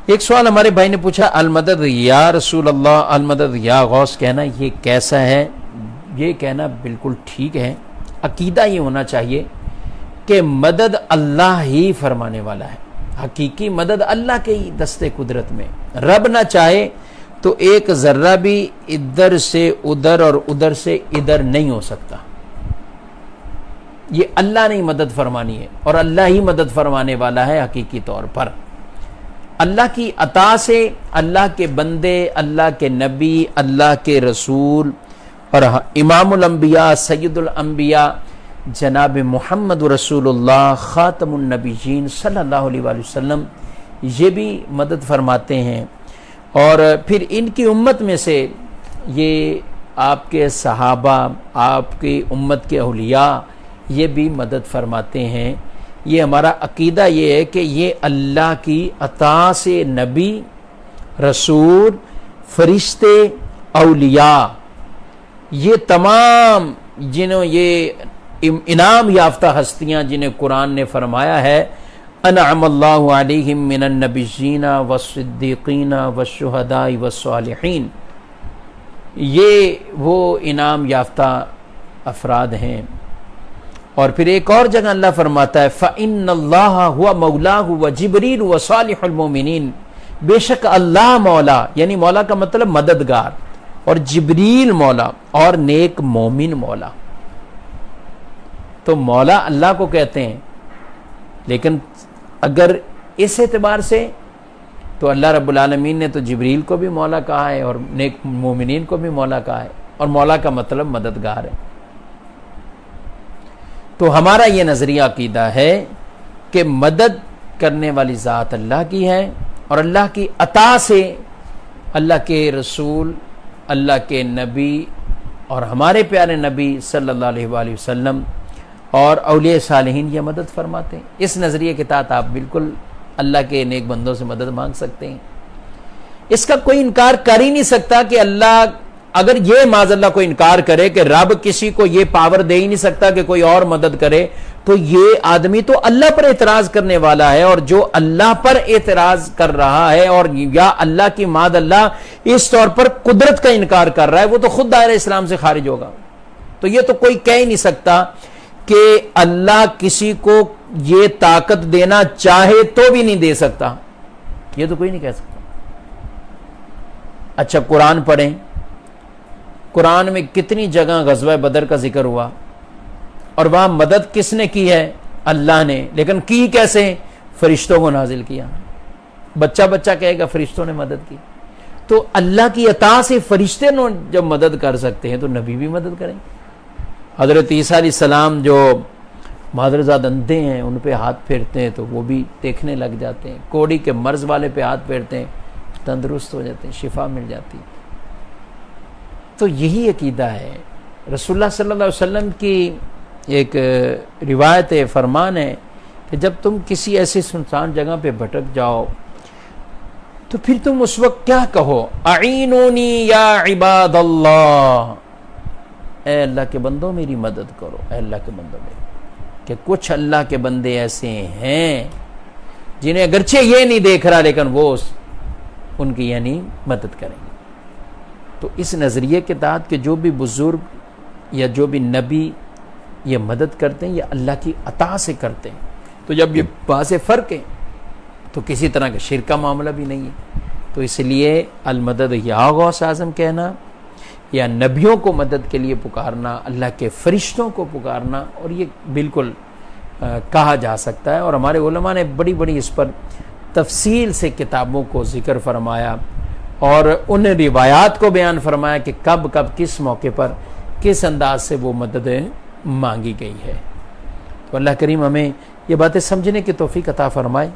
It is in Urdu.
ایک سوال ہمارے بھائی نے پوچھا، المدد یا رسول اللہ، المدد یا غوث کہنا یہ کیسا ہے؟ یہ کہنا بالکل ٹھیک ہے۔ عقیدہ یہ ہونا چاہیے کہ مدد اللہ ہی فرمانے والا ہے، حقیقی مدد اللہ کے ہی دستے قدرت میں، رب نہ چاہے تو ایک ذرہ بھی ادھر سے ادھر اور ادھر سے ادھر نہیں ہو سکتا۔ یہ اللہ نے مدد فرمانی ہے اور اللہ ہی مدد فرمانے والا ہے حقیقی طور پر۔ اللہ کی عطا سے اللہ کے بندے، اللہ کے نبی، اللہ کے رسول اور امام الانبیاء، سید الانبیاء جناب محمد رسول اللہ خاتم النبیین صلی اللہ علیہ وآلہ وسلم یہ بھی مدد فرماتے ہیں، اور پھر ان کی امت میں سے یہ آپ کے صحابہ، آپ کی امت کے اولیاء یہ بھی مدد فرماتے ہیں۔ یہ ہمارا عقیدہ یہ ہے کہ یہ اللہ کی عطا سے نبی، رسول، فرشتے، اولیاء یہ تمام جنہوں یہ انعام یافتہ ہستیاں جنہیں قرآن نے فرمایا ہے انعم اللہ علیہم من النبیین والصدیقین والشہداء والصالحین، یہ وہ انعام یافتہ افراد ہیں۔ اور پھر ایک اور جگہ اللہ فرماتا ہے فَإِنَّ اللَّهَ هُوَ مَوْلَاهُ وَجِبْرِيلُ وَصَالِحُ الْمُؤْمِنِينَ، بے شک اللہ مولا، یعنی مولا کا مطلب مددگار، اور جبریل مولا اور نیک مومن مولا۔ تو مولا اللہ کو کہتے ہیں، لیکن اگر اس اعتبار سے تو اللہ رب العالمین نے تو جبریل کو بھی مولا کہا ہے اور نیک مومنین کو بھی مولا کہا ہے، اور مولا کا مطلب مددگار ہے۔ تو ہمارا یہ نظریہ عقیدہ ہے کہ مدد کرنے والی ذات اللہ کی ہے، اور اللہ کی عطا سے اللہ کے رسول، اللہ کے نبی اور ہمارے پیارے نبی صلی اللہ علیہ وآلہ وسلم اور اولیاء صالحین یہ مدد فرماتے ہیں۔ اس نظریے کے تحت آپ بالکل اللہ کے نیک بندوں سے مدد مانگ سکتے ہیں۔ اس کا کوئی انکار کر ہی نہیں سکتا کہ اللہ، اگر یہ معاذ اللہ کو انکار کرے کہ رب کسی کو یہ پاور دے ہی نہیں سکتا کہ کوئی اور مدد کرے، تو یہ آدمی تو اللہ پر اعتراض کرنے والا ہے، اور جو اللہ پر اعتراض کر رہا ہے اور یا اللہ کی معاذ اللہ اس طور پر قدرت کا انکار کر رہا ہے، وہ تو خود دائرہ اسلام سے خارج ہوگا۔ تو یہ تو کوئی کہہ ہی نہیں سکتا کہ اللہ کسی کو یہ طاقت دینا چاہے تو بھی نہیں دے سکتا، یہ تو کوئی نہیں کہہ سکتا۔ اچھا قرآن پڑھیں، قرآن میں کتنی جگہ غزوہ بدر کا ذکر ہوا، اور وہاں مدد کس نے کی ہے؟ اللہ نے، لیکن کی کیسے؟ فرشتوں کو نازل کیا۔ بچہ بچہ کہے گا فرشتوں نے مدد کی، تو اللہ کی عطا سے فرشتے جب مدد کر سکتے ہیں تو نبی بھی مدد کریں۔ حضرت عیسیٰ علیہ السلام جو مادرزاد اندھے ہیں ان پہ ہاتھ پھیرتے ہیں تو وہ بھی دیکھنے لگ جاتے ہیں، کوڑی کے مرض والے پہ ہاتھ پھیرتے ہیں تندرست ہو جاتے ہیں، شفا مل جاتی ہے۔ تو یہی عقیدہ ہے۔ رسول اللہ صلی اللہ علیہ وسلم کی ایک روایت فرمان ہے کہ جب تم کسی ایسی سنسان جگہ پہ بھٹک جاؤ تو پھر تم اس وقت کیا کہو؟ اعینونی یا عباد اللہ، اے اللہ کے بندوں میری مدد کرو، اے اللہ کے بندوں میری، کہ کچھ اللہ کے بندے ایسے ہیں جنہیں اگرچہ یہ نہیں دیکھ رہا لیکن وہ ان کی یعنی مدد کریں گے۔ تو اس نظریے کے تحت کہ جو بھی بزرگ یا جو بھی نبی یہ مدد کرتے ہیں یہ اللہ کی عطا سے کرتے ہیں، تو جب یہ واضح فرق ہے تو کسی طرح کا شرک کا معاملہ بھی نہیں ہے۔ تو اس لیے المدد یا غوث اعظم کہنا یا نبیوں کو مدد کے لیے پکارنا، اللہ کے فرشتوں کو پکارنا، اور یہ بالکل کہا جا سکتا ہے، اور ہمارے علماء نے بڑی بڑی اس پر تفصیل سے کتابوں کو ذکر فرمایا اور ان روایات کو بیان فرمایا کہ کب کب کس موقع پر کس انداز سے وہ مدد مانگی گئی ہے۔ تو اللہ کریم ہمیں یہ باتیں سمجھنے کی توفیق عطا فرمائے۔